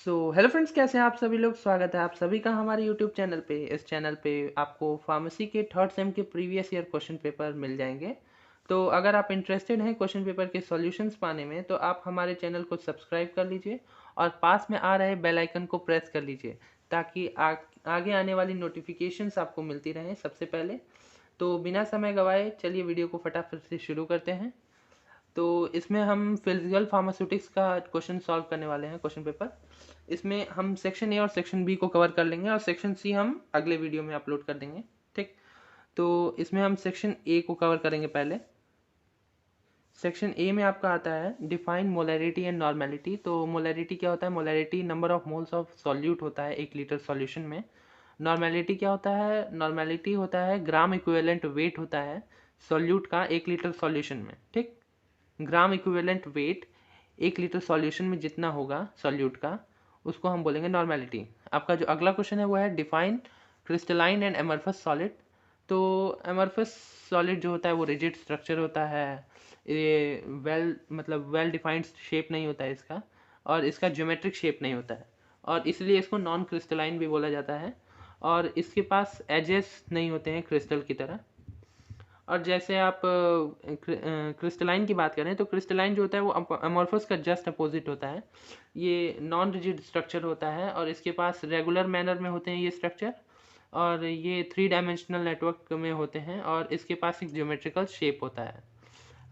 Hello friends, कैसे हैं आप सभी लोग। स्वागत है आप सभी का हमारे यूट्यूब चैनल पे। इस चैनल पे आपको फार्मेसी के थर्ड सेम के प्रीवियस ईयर क्वेश्चन पेपर मिल जाएंगे। तो अगर आप इंटरेस्टेड हैं क्वेश्चन पेपर के सॉल्यूशंस पाने में, तो आप हमारे चैनल को सब्सक्राइब कर लीजिए और पास में आ रहे बेल आइकन को प्रेस कर लीजिए, ताकि आगे आने वाली नोटिफिकेशंस आपको मिलती रहें सबसे पहले। तो बिना समय गवाए चलिए वीडियो को फटाफट से शुरू करते हैं। तो इसमें हम फिजिकल फार्मास्यूटिक्स का क्वेश्चन सॉल्व करने वाले हैं, क्वेश्चन पेपर। इसमें हम सेक्शन ए और सेक्शन बी को कवर कर लेंगे और सेक्शन सी हम अगले वीडियो में अपलोड कर देंगे। ठीक। तो इसमें हम सेक्शन ए को कवर करेंगे पहले। सेक्शन ए में आपका आता है डिफाइन मोलैरिटी एंड नॉर्मेलिटी। तो मोलैरिटी क्या होता है? Molarity number of moles of solute होता है 1 लीटर सॉल्यूशन में। नॉर्मेलिटी क्या होता है? नॉर्मेलिटी होता है ग्राम इक्विवेलेंट वेट होता है सॉल्यूट का 1 लीटर सॉल्यूशन में। ठीक। Gram equivalent weight 1 litre solution में जितना होगा सॉल्यूट का, उसको हम बोलेंगे नॉर्मेलिटी। आपका जो अगला क्वेश्चन है वो है define crystalline and amorphous solid. तो एमरफस सॉलिड जो होता है वो रिजिड स्ट्रक्चर होता है। ये वेल डिफाइंड शेप नहीं होता है इसका, और इसका ज्योमेट्रिक शेप नहीं होता है, और इसलिए इसको नॉन क्रिस्टलाइन भी बोला जाता है। और इसके पास एजेस नहीं होते हैं क्रिस्टल की तरह। और जैसे आप क्रिस्टलाइन की बात करें तो क्रिस्टलाइन जो होता है वो अमॉर्फस का जस्ट अपोजिट होता है। ये नॉन रिजिड स्ट्रक्चर होता है और इसके पास रेगुलर मैनर में होते हैं ये स्ट्रक्चर, और ये 3 डायमेंशनल नेटवर्क में होते हैं, और इसके पास एक ज्योमेट्रिकल शेप होता है।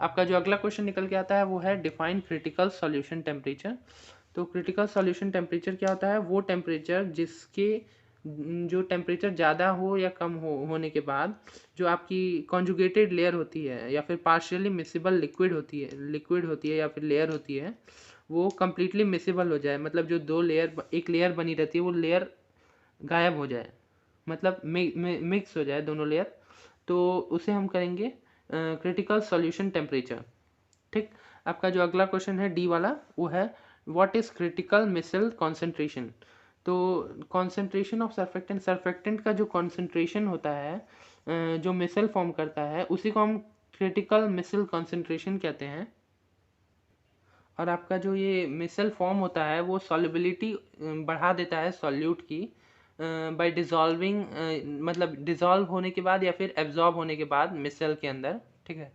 आपका जो अगला क्वेश्चन निकल के आता है वो है डिफाइन क्रिटिकल सॉल्यूशन टेम्परेचर। तो क्रिटिकल सॉल्यूशन टेम्परेचर क्या होता है? वो टेम्परेचर जिसके जो टेम्परेचर ज़्यादा हो या कम होने के बाद जो आपकी कॉन्जुगेटेड लेयर होती है या फिर पार्शियली मिसिबल लिक्विड होती है या फिर लेयर होती है, वो कम्प्लीटली मिसिबल हो जाए। मतलब जो एक लेयर बनी रहती है वो लेयर गायब हो जाए, मतलब मिक्स हो जाए दोनों लेयर। तो उसे हम करेंगे क्रिटिकल सॉल्यूशन टेम्परेचर। ठीक। आपका जो अगला क्वेश्चन है डी वाला, वो है what is critical micelle concentration. तो कॉन्सेंट्रेशन ऑफ सर्फेक्टेंट, सर्फेक्टेंट का जो कॉन्सेंट्रेशन होता है जो मिसल फॉर्म करता है, उसी को हम क्रिटिकल मिसल कॉन्सेंट्रेशन कहते हैं। और आपका जो ये मिसल फॉर्म होता है वो सॉल्युबिलिटी बढ़ा देता है सॉल्यूट की बाय डिजॉल्विंग, मतलब डिजॉल्व होने के बाद या फिर एब्जॉर्ब होने के बाद मिसल के अंदर। ठीक है।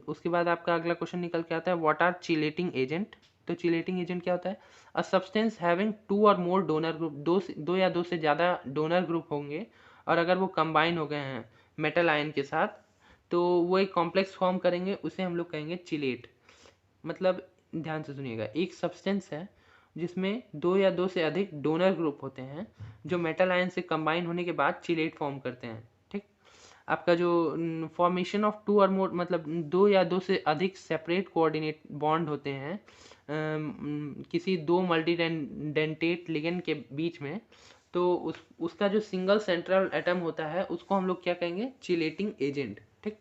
उसके बाद आपका अगला क्वेश्चन निकल के आता है व्हाट आर चिलेटिंग एजेंट। तो चिलेटिंग एजेंट क्या होता है? अ सब्सटेंस हैविंग 2 और मोर डोनर ग्रुप, दो या दो से ज़्यादा डोनर ग्रुप होंगे, और अगर वो कंबाइन हो गए हैं मेटल आयन के साथ, तो वो एक कॉम्प्लेक्स फॉर्म करेंगे, उसे हम लोग कहेंगे चिलेट। मतलब ध्यान से सुनिएगा, एक सब्सटेंस है जिसमें 2 या 2 से अधिक डोनर ग्रुप होते हैं, जो मेटल आयन से कंबाइन होने के बाद चिलेट फॉर्म करते हैं। ठीक। आपका जो फॉर्मेशन ऑफ 2 और मोर, मतलब 2 या 2 से अधिक सेपरेट कोऑर्डिनेट बॉन्ड होते हैं किसी दो मल्टी डेंटेट लिगेंड के बीच में, तो उसका जो सिंगल सेंट्रल एटम होता है उसको हम लोग क्या कहेंगे? Chelating agent. ठीक।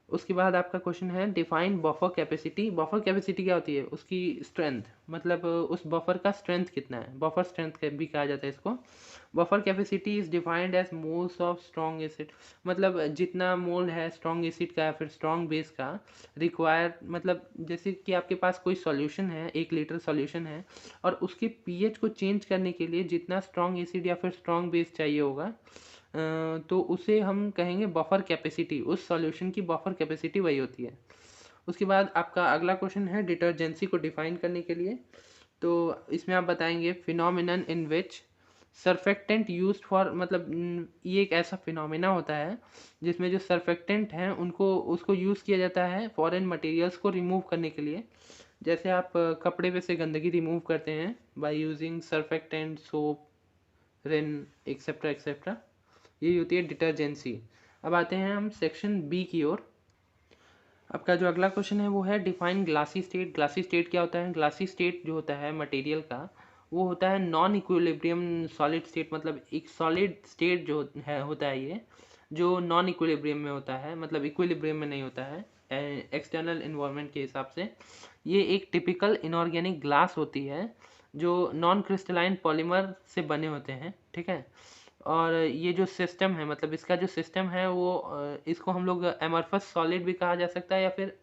उसके बाद आपका क्वेश्चन है define buffer capacity. Buffer capacity क्या होती है? उसकी स्ट्रेंथ, मतलब उस बफर का स्ट्रेंथ कितना है, बफर स्ट्रेंथ भी कहा जाता है इसको। Buffer capacity is defined as moles of strong acid, मतलब जितना मोल है स्ट्रॉन्ग एसिड का या फिर स्ट्रॉन्ग बेस का रिक्वायर, मतलब जैसे कि आपके पास कोई सॉल्यूशन है, 1 लीटर सॉल्यूशन है, और उसके पीएच को चेंज करने के लिए जितना स्ट्रॉन्ग एसिड या फिर स्ट्रॉन्ग बेस चाहिए होगा, तो उसे हम कहेंगे बफर कैपेसिटी। उस सॉल्यूशन की बफर कैपेसिटी वही होती है। उसके बाद आपका अगला क्वेश्चन है डिटर्जेंसी को डिफाइन करने के लिए। तो इसमें आप बताएंगे phenomenon in which surfactant use for, मतलब ये एक ऐसा फिनोमिना होता है जिसमें जो सर्फेक्टेंट हैं उनको उसको यूज़ किया जाता है फॉरेन मटेरियल्स को रिमूव करने के लिए। जैसे आप कपड़े पे से गंदगी रिमूव करते हैं by using surfactant, soap, Rin, etcetera etcetera. ये होती है डिटर्जेंसी। अब आते हैं हम सेक्शन बी की ओर। आपका जो अगला क्वेश्चन है वो है define glassy state. Glassy state क्या होता है? ग्लासी स्टेट जो होता है मटेरियल का, वो होता है नॉन इक्विलिब्रियम सॉलिड स्टेट। मतलब एक सॉलिड स्टेट जो है होता है ये, जो नॉन इक्विलिब्रियम में होता है, मतलब इक्विलिब्रियम में नहीं होता है एक्सटर्नल इन्वायरमेंट के हिसाब से। ये एक टिपिकल इनऑर्गेनिक ग्लास होती है जो नॉन क्रिस्टलाइन पॉलीमर से बने होते हैं। ठीक है। और ये जो सिस्टम है, मतलब इसका जो सिस्टम है वो इसको हम लोग एमरफस सॉलिड भी कहा जा सकता है या फिर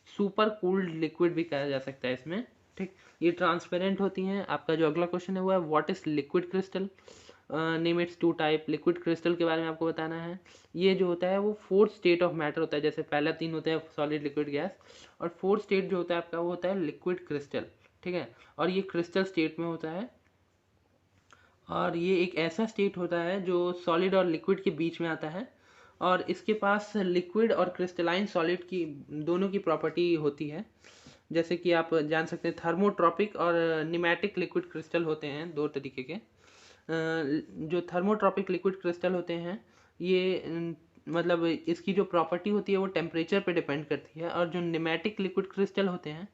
सुपर कूल्ड लिक्विड भी कहा जा सकता है इसमें। ठीक, ये ट्रांसपेरेंट होती हैं। आपका जो अगला क्वेश्चन है वो है what is liquid crystal, name its two type. Liquid crystal के बारे में आपको बताना है। ये जो होता है वो फोर्थ स्टेट ऑफ मैटर होता है, जैसे पहला तीन होता है सॉलिड लिक्विड गैस, और फोर्थ स्टेट जो होता है आपका वो होता है लिक्विड क्रिस्टल। ठीक है, और ये क्रिस्टल स्टेट में होता है, और ये एक ऐसा स्टेट होता है जो सॉलिड और लिक्विड के बीच में आता है, और इसके पास लिक्विड और क्रिस्टलाइन सॉलिड की दोनों की प्रॉपर्टी होती है। जैसे कि आप जान सकते हैं थर्मोट्रॉपिक और निमैटिक लिक्विड क्रिस्टल होते हैं दो तरीके के। जो थर्मोट्रॉपिक लिक्विड क्रिस्टल होते हैं ये मतलब इसकी जो प्रॉपर्टी होती है वो टेम्परेचर पे डिपेंड करती है, और जो निमैटिक लिक्विड क्रिस्टल होते हैं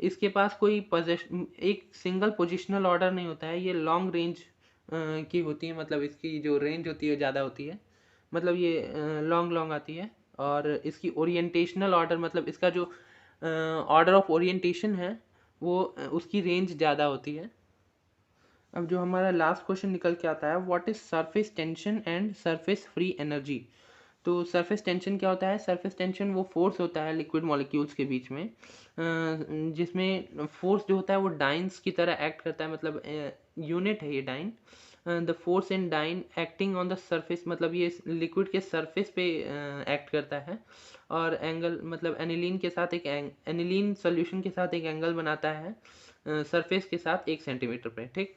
इसके पास कोई एक सिंगल पोजिशनल ऑर्डर नहीं होता है, ये लॉन्ग रेंज की होती है, मतलब इसकी जो रेंज होती है ज़्यादा होती है, मतलब ये लॉन्ग लॉन्ग आती है। और इसकी ओरिएंटेशनल ऑर्डर मतलब इसका जो ऑर्डर ऑफ ओरिएंटेशन है वो उसकी रेंज ज़्यादा होती है। अब जो हमारा लास्ट क्वेश्चन निकल के आता है what is surface tension and surface free energy. तो सरफेस टेंशन क्या होता है? सरफेस टेंशन वो फोर्स होता है लिक्विड मॉलिक्यूल्स के बीच में, जिसमें फोर्स जो होता है वो डाइन्स की तरह एक्ट करता है, मतलब यूनिट है ये dyne. The force in dyne acting on the surface, मतलब ये लिक्विड के सरफेस पे एक्ट करता है, और एंगल मतलब एनिलीन के साथ एक एनिलीन सोल्यूशन के साथ एक एंगल बनाता है सरफेस के साथ 1 सेंटीमीटर पे। ठीक,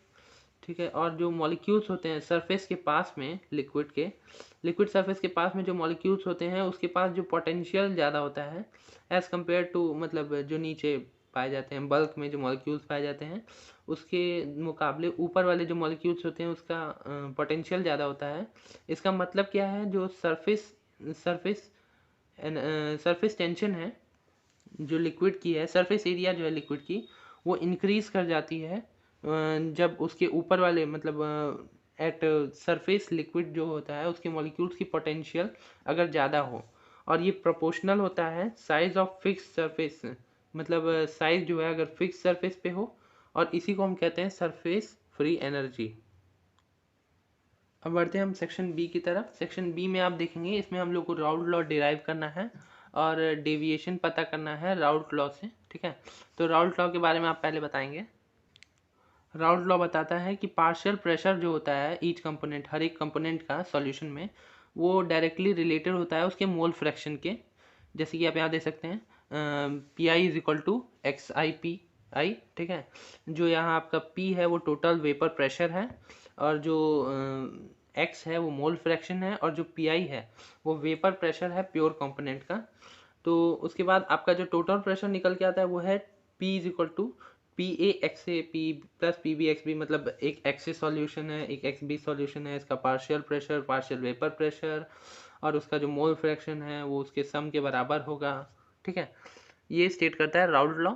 ठीक है। और जो मॉलिक्यूल्स होते हैं सरफेस के पास में लिक्विड सरफेस के पास में जो मॉलिक्यूल्स होते हैं उसके पास जो पोटेंशियल ज़्यादा होता है एज़ कम्पेयर टू, मतलब जो नीचे पाए जाते हैं बल्क में जो मॉलिक्यूल्स पाए जाते हैं उसके मुकाबले ऊपर वाले जो मॉलिक्यूल्स होते हैं उसका पोटेंशियल ज़्यादा होता है। इसका मतलब क्या है? जो सरफेस सरफेस टेंशन है जो लिक्विड की है, सरफेस एरिया जो है लिक्विड की वो इंक्रीज कर जाती है जब उसके ऊपर वाले मतलब एट सरफेस लिक्विड जो होता है उसके मॉलिक्यूल्स की पोटेंशियल अगर ज़्यादा हो, और ये प्रोपोर्शनल होता है साइज ऑफ फिक्स सरफेस, मतलब साइज जो है अगर फिक्स सरफेस पे हो, और इसी को हम कहते हैं सरफेस फ्री एनर्जी। अब बढ़ते हैं हम सेक्शन बी की तरफ। सेक्शन बी में आप देखेंगे इसमें हम लोग को राउल्ट लॉ डिराइव करना है और डेविएशन पता करना है राउल्ट लॉ से। ठीक है, तो राउल्ट लॉ के बारे में आप पहले बताएंगे। राउल्ट लॉ बताता है कि पार्शियल प्रेशर जो होता है ईच कंपोनेंट, हर एक कंपोनेंट का सॉल्यूशन में, वो डायरेक्टली रिलेटेड होता है उसके मोल फ्रैक्शन के। जैसे कि आप यहाँ देख सकते हैं P I is equal to X I P I. ठीक है, जो यहाँ आपका पी है वो टोटल वेपर प्रेशर है, और जो एक्स है वो मोल फ्रैक्शन है, और जो पी आई है वो वेपर प्रेशर है प्योर कंपोनेंट का। तो उसके बाद आपका जो टोटल प्रेशर निकल के आता है वो है P is equal to P A x A P plus P B x B, मतलब एक एक्स ए सॉल्यूशन है एक एक्स बी सॉल्यूशन है, इसका partial pressure partial vapour pressure और उसका जो मोल फ्रैक्शन है वो उसके सम के बराबर होगा। ठीक है, ये स्टेट करता है राउल्ट लॉ।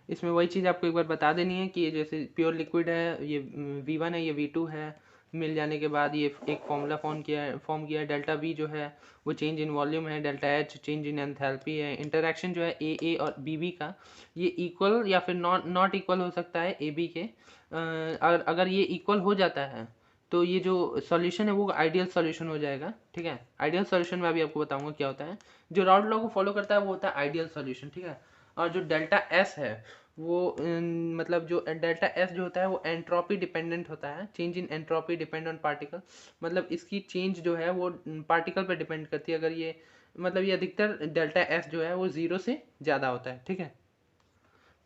इसमें वही चीज़ आपको एक बार बता देनी है कि ये जैसे प्योर लिक्विड है ये V1 है ये V2 है, मिल जाने के बाद ये एक फॉर्मूला फॉर्म किया है। डेल्टा V जो है वो चेंज इन वॉल्यूम है, delta H change in enthalpy है। इंटरेक्शन जो है A और BB का ये इक्वल या फिर नॉट इक्वल हो सकता है AB के। और अगर ये इक्वल हो जाता है तो ये जो सॉल्यूशन है वो आइडियल सॉल्यूशन हो जाएगा। ठीक है, आइडियल सॉल्यूशन में अभी आपको बताऊंगा क्या होता है। जो राउल्ट लॉ को फॉलो करता है वो होता है आइडियल सॉल्यूशन। ठीक है, और जो डेल्टा एस है वो मतलब जो डेल्टा एस जो होता है वो एंट्रोपी डिपेंडेंट होता है, change in entropy depend on particle, मतलब इसकी चेंज जो है वो पार्टिकल पर डिपेंड करती है। अगर ये मतलब ये अधिकतर डेल्टा एस जो है वो 0 से ज़्यादा होता है। ठीक है,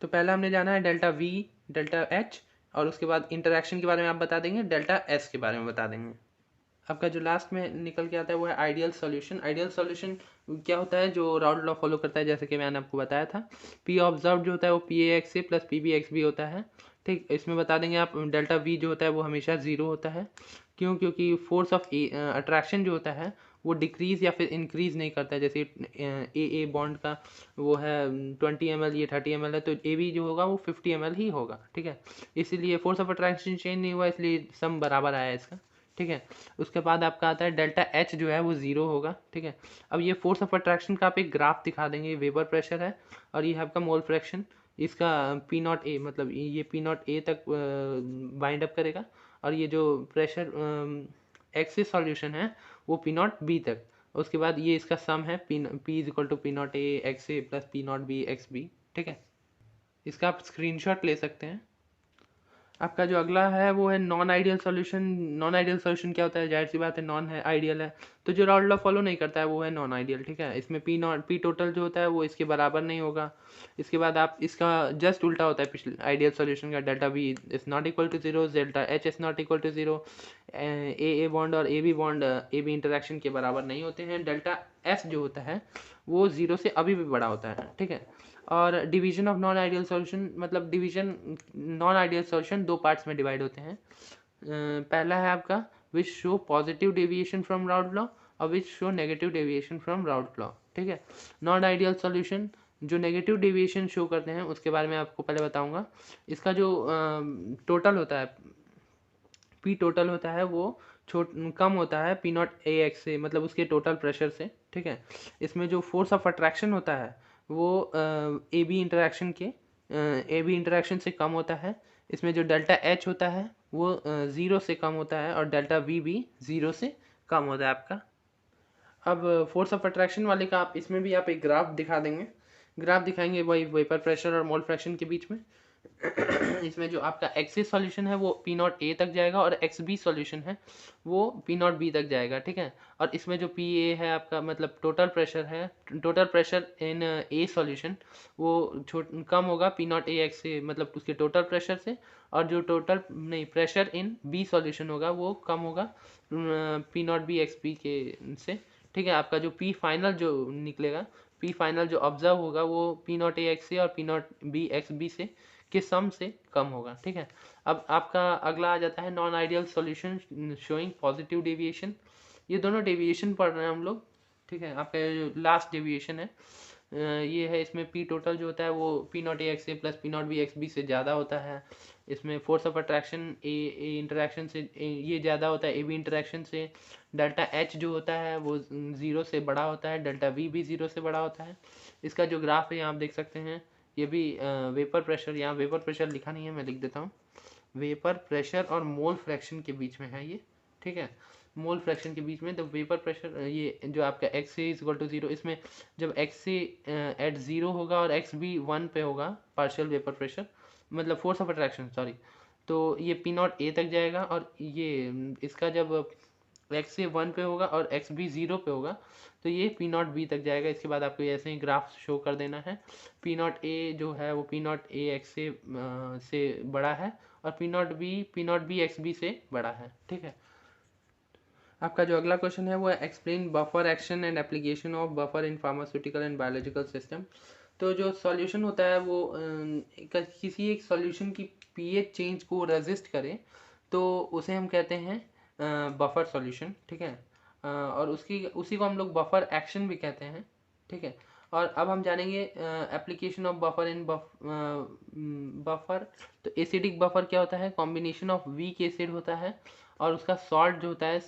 तो पहला हमने जाना है डेल्टा वी डेल्टा एच, और उसके बाद इंटरेक्शन के बारे में आप बता देंगे, डेल्टा एस के बारे में बता देंगे। आपका जो लास्ट में निकल के आता है वो है आइडियल सॉल्यूशन। आइडियल सॉल्यूशन क्या होता है? जो राउल्ट लॉ फॉलो करता है, जैसे कि मैंने आपको बताया था। पी ऑब्जर्व जो होता है वो P A x A plus P B x B होता है। ठीक, इसमें बता देंगे आप डेल्टा वी जो होता है वो हमेशा 0 होता है। क्यों? क्योंकि फोर्स ऑफ अट्रैक्शन जो होता है वो डिक्रीज या फिर इंक्रीज नहीं करता है। जैसे ए बॉन्ड का वो है 20 ml, ये 30 ml है, तो ए बी जो होगा वो 50 ml ही होगा। ठीक है, इसीलिए फोर्स ऑफ अट्रैक्शन चेंज नहीं हुआ, इसलिए सम बराबर आया इसका। ठीक है, उसके बाद आपका आता है डेल्टा एच जो है वो 0 होगा। ठीक है, अब ये फोर्स ऑफ अट्रैक्शन का आप एक ग्राफ दिखा देंगे, वेबर प्रेशर है और ये है आपका मोल फ्रैक्शन, इसका पी नॉट ए, मतलब ये पी नॉट ए तक बाइंड अप करेगा, और ये जो प्रेशर एक्सिस सॉल्यूशन है वो पी नॉट बी तक। उसके बाद ये इसका सम है P is equal to P naught A x A plus P naught B x B. ठीक है, इसका आप स्क्रीनशॉट ले सकते हैं। आपका जो अगला है वो है non ideal solution. Non ideal solution क्या होता है, जाहिर सी बात है नॉन है, आइडियल है, तो जो राउल्ट लॉ फॉलो नहीं करता है वो है नॉन आइडियल, ठीक है। इसमें पी टोटल जो होता है वो इसके बराबर नहीं होगा। इसके बाद आप इसका जस्ट उल्टा होता है पिछले आइडियल सॉल्यूशन का, delta B is not equal to zero, delta H is not equal to zero, A bond और A bond A B interaction के बराबर नहीं होते हैं। डेल्टा एस जो होता है वो जीरो से अभी भी बड़ा होता है, ठीक है। और division of non ideal solution, मतलब डिवीजन नॉन आइडियल सॉल्यूशन दो पार्ट्स में डिवाइड होते हैं। पहला है आपका which show positive deviation from Raoult law और which show negative deviation from Raoult law, ठीक है। नॉन आइडियल सॉल्यूशन जो नेगेटिव डेविएशन शो करते हैं उसके बारे में आपको पहले बताऊंगा। इसका जो टोटल होता है, पी टोटल होता है, वो कम होता है पी नॉट ए एक्स से, मतलब उसके टोटल प्रेशर से, ठीक है। इसमें जो फोर्स ऑफ अट्रैक्शन होता है वो ए बी इंटरेक्शन के ए बी इंटरेक्शन से कम होता है। इसमें जो डेल्टा एच होता है वो ज़ीरो से कम होता है और डेल्टा वी भी ज़ीरो से कम होता है आपका। अब फोर्स ऑफ अट्रैक्शन वाले का आप इसमें भी आप एक ग्राफ दिखा देंगे, ग्राफ दिखाएंगे वही वेपर प्रेशर और मोल फ्रैक्शन के बीच में। इसमें जो आपका एक्स सॉल्यूशन है वो पी नॉट ए तक जाएगा और एक्स बी सॉल्यूशन है वो पी नॉट बी तक जाएगा, ठीक है। और इसमें जो पी ए है आपका, मतलब टोटल प्रेशर है, total pressure in A solution वो कम होगा पी नॉट ए एक्स से, मतलब उसके टोटल प्रेशर से। और जो टोटल नहीं प्रेशर इन बी सॉल्यूशन होगा वो कम होगा P naught B x B के से, ठीक है। आपका जो पी फाइनल जो निकलेगा, पी फाइनल जो ऑब्जर्व होगा वो पी नॉट ए एक्स से और P naught B x B से के सम से कम होगा, ठीक है। अब आपका अगला आ जाता है non ideal solution showing positive deviation. ये दोनों डेविएशन पढ़ रहे हैं हम लोग, ठीक है। आपका जो लास्ट डेविएशन है ये है, इसमें पी टोटल जो होता है वो P naught A x A plus P naught B x B से ज़्यादा होता है। इसमें force of attraction A interaction से ये ज़्यादा होता है ए बी इंटरेक्शन से। डेल्टा एच जो होता है वो ज़ीरो से बड़ा होता है, डेल्टा वी भी ज़ीरो से बड़ा होता है। इसका जो ग्राफ है यहाँ आप देख सकते हैं, ये भी वेपर प्रेशर, यहाँ वेपर प्रेशर लिखा नहीं है, मैं लिख देता हूँ। वेपर प्रेशर और मोल फ्रैक्शन के बीच में है ये, ठीक है। मोल फ्रैक्शन के बीच में द वेपर प्रेशर, ये जो आपका X is equal to zero, इसमें जब एक्स से एट जीरो होगा और एक्स भी वन पे होगा पार्शियल वेपर प्रेशर, मतलब फोर्स ऑफ अट्रैक्शन सॉरी, तो ये पी नॉट ए तक जाएगा। और ये इसका जब एक्स से वन पे होगा और एक्स भी ज़ीरो पे होगा तो ये पी नॉट बी तक जाएगा। इसके बाद आपको ऐसे ही ग्राफ शो कर देना है। पी नॉट ए जो है वो पी नॉट ए एक्स से बड़ा है और P naught B x B से बड़ा है, ठीक है। आपका जो अगला क्वेश्चन है वो है explain buffer action and application of buffer in pharmaceutical and biological system. तो जो सॉल्यूशन होता है वो किसी एक सॉल्यूशन की पीएच चेंज को रेजिस्ट करे तो उसे हम कहते हैं बफर सॉल्यूशन, ठीक है। और उसी को हम लोग बफर एक्शन भी कहते हैं, ठीक है। और अब हम जानेंगे application of buffer in buffer. तो एसिडिक बफर क्या होता है, कॉम्बिनेशन ऑफ वीक एसिड होता है और उसका सॉल्ट जो होता है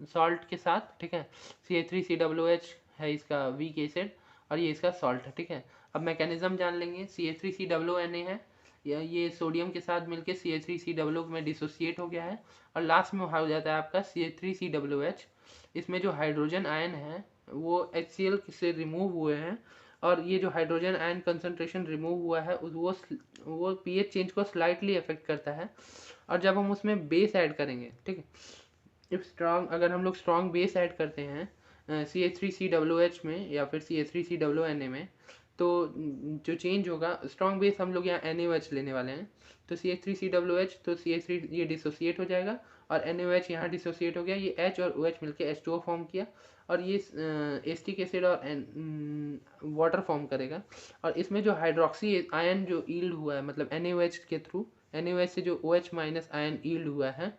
सॉल्ट के साथ, ठीक है। CH3COOH है इसका वीक एसिड और ये इसका सॉल्ट है, ठीक है। अब मैकेनिज्म जान लेंगे। CH3COONA है, ये सोडियम के साथ मिलके CH3COO में डिसोसिएट हो गया है और लास्ट में हो जाता है आपका CH3COOH। इसमें जो हाइड्रोजन आयन है वो HCl से रिमूव हुए हैं और ये जो हाइड्रोजन आयन कंसंट्रेशन रिमूव हुआ है वो पीएच चेंज को स्लाइटली अफेक्ट करता है। और जब हम उसमें बेस ऐड करेंगे, ठीक है, इफ स्ट्रॉन्ग, अगर हम लोग स्ट्रॉन्ग बेस ऐड करते हैं CH3COOH में या फिर CH3COONA में, तो जो चेंज होगा, स्ट्रॉन्ग बेस हम लोग यहाँ NaOH लेने वाले हैं, तो CH3COOH तो CH3 ये डिसोसिएट हो जाएगा और NaOH यहाँ डिसोसिएट हो गया, ये H और OH मिलके H2O फॉर्म किया और ये एसिटिक एसिड और वाटर फॉर्म करेगा। और इसमें जो हाइड्रोक्सी आयन जो ईल्ड हुआ है, मतलब NaOH के थ्रू, NaOH से जो OH माइनस आयन ईल्ड हुआ है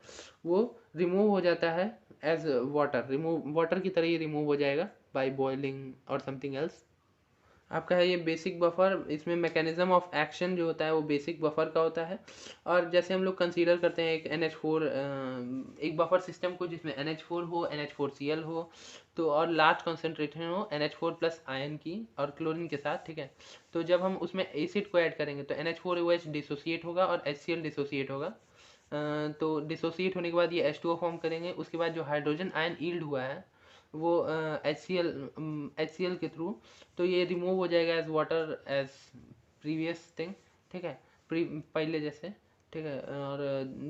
वो रिमूव हो जाता है एज वाटर की तरह ही रिमूव हो जाएगा बाय बॉइलिंग और समथिंग एल्स। आपका है ये बेसिक बफर। इसमें मैकेनिज्म ऑफ एक्शन जो होता है वो बेसिक बफर का होता है। और जैसे हम लोग कंसीडर करते हैं एक NH4 एक बफर सिस्टम को जिसमें NH4 हो, NH4Cl हो, तो और लार्ज कॉन्सेंट्रेशन हो NH4 प्लस आयन की और क्लोरीन के साथ, ठीक है। तो जब हम उसमें एसिड को ऐड करेंगे तो NH4OH डिसोसिएट होगा और HCl डिसोसिएट होगा। तो डिसोसिएट होने के बाद ये H2O फॉर्म करेंगे। उसके बाद जो हाइड्रोजन आयन ईल्ड हुआ है वो HCl के थ्रू, तो ये रिमूव हो जाएगा as water as previous thing, ठीक है, पहले जैसे, ठीक है। और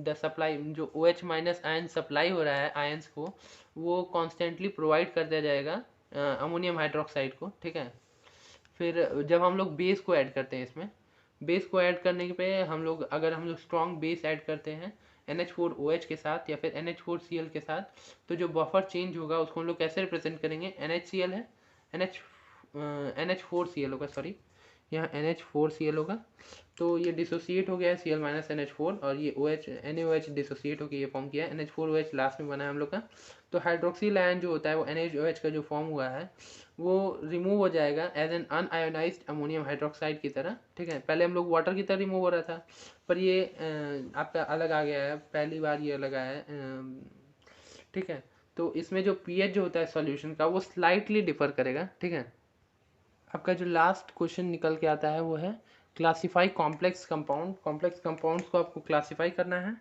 द सप्लाई जो OH माइनस आयन सप्लाई हो रहा है आयंस को, वो कॉन्स्टेंटली प्रोवाइड कर दिया जाएगा अमोनियम हाइड्रोक्साइड को, ठीक है। फिर जब हम लोग बेस को ऐड करते हैं, इसमें बेस को ऐड करने के पे हम लोग, अगर हम लोग स्ट्रॉन्ग बेस ऐड करते हैं NH4OH के साथ या फिर NH4Cl के साथ, तो जो बफर चेंज होगा उसको हम लोग कैसे रिप्रेजेंट करेंगे, NHCl है, NH NH4Cl होगा, सॉरी, यहाँ NH4Cl होगा। तो ये डिसोसिएट हो गया है Cl माइनस NH4, और ये OH NaOH डिसोसिएट होकर ये फॉर्म किया है, NH4OH लास्ट में बना है हम लोग का। तो हाइड्रोक्सिल आयन जो होता है वो NaOH का जो फॉर्म हुआ है वो रिमूव हो जाएगा as an unionized ammonium hydroxide की तरह, ठीक है। पहले हम लोग वाटर की तरह रिमूव हो रहा था, पर ये आपका अलग आ गया है, पहली बार ये अलग आया है, ठीक है। तो इसमें जो pH जो होता है सॉल्यूशन का वो स्लाइटली डिफर करेगा, ठीक है। आपका जो लास्ट क्वेश्चन निकल के आता है वो है classify complex compound. Complex compounds को आपको क्लासीफाई करना है।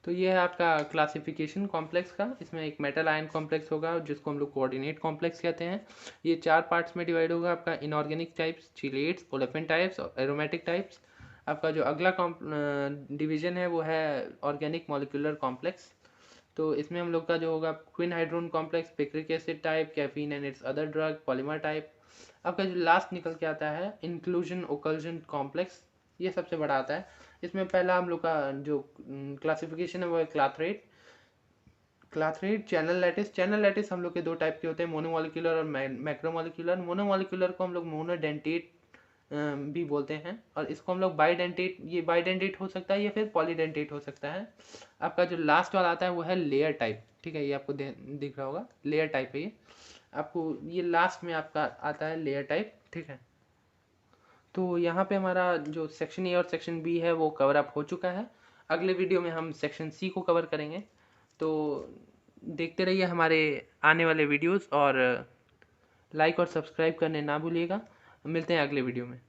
तो ये है आपका क्लासिफिकेशन कॉम्प्लेक्स का। इसमें एक मेटल आयन कॉम्प्लेक्स होगा जिसको हम लोग कोऑर्डिनेट कॉम्प्लेक्स कहते हैं। ये 4 पार्ट्स में डिवाइड होगा, आपका inorganic types, chelates, olefin types और एरोमेटिक टाइप्स। आपका जो अगला डिवीजन है वो है ऑर्गेनिक मॉलिक्यूलर कॉम्प्लेक्स। तो इसमें हम लोग का जो होगा quinhydrone complex, picric acid type, caffeine and its other drug, polymer type. आपका जो लास्ट निकल के आता है इंक्लूजन ओकल्जन कॉम्प्लेक्स, ये सबसे बड़ा आता है। इसमें पहला हम लोग का जो क्लासिफिकेशन है वो है क्लाथरेट। क्लाथरेट, चैनल लैटिस। चैनल लैटिस हम लोग के 2 टाइप के होते हैं, मोनोमोलिकुलर और मैक्रोमोलिकुलर। मोनोमोलिकुलर को हम लोग मोनोडेंटेट भी बोलते हैं, और इसको हम लोग बाइडेंटेट, ये बाइडेंटेट हो सकता है या फिर पॉलीडेंटेट हो सकता है। आपका जो लास्ट वाला आता है वो है लेयर टाइप, ठीक है, ये आपको दिख रहा होगा, लेयर टाइप है ये। आपको ये लास्ट में आपका आता है लेयर टाइप, ठीक है। तो यहाँ पे हमारा जो सेक्शन ए और सेक्शन बी है वो कवर अप हो चुका है। अगले वीडियो में हम सेक्शन सी को कवर करेंगे। तो देखते रहिए हमारे आने वाले वीडियोस, और लाइक और सब्सक्राइब करने ना भूलिएगा। मिलते हैं अगले वीडियो में।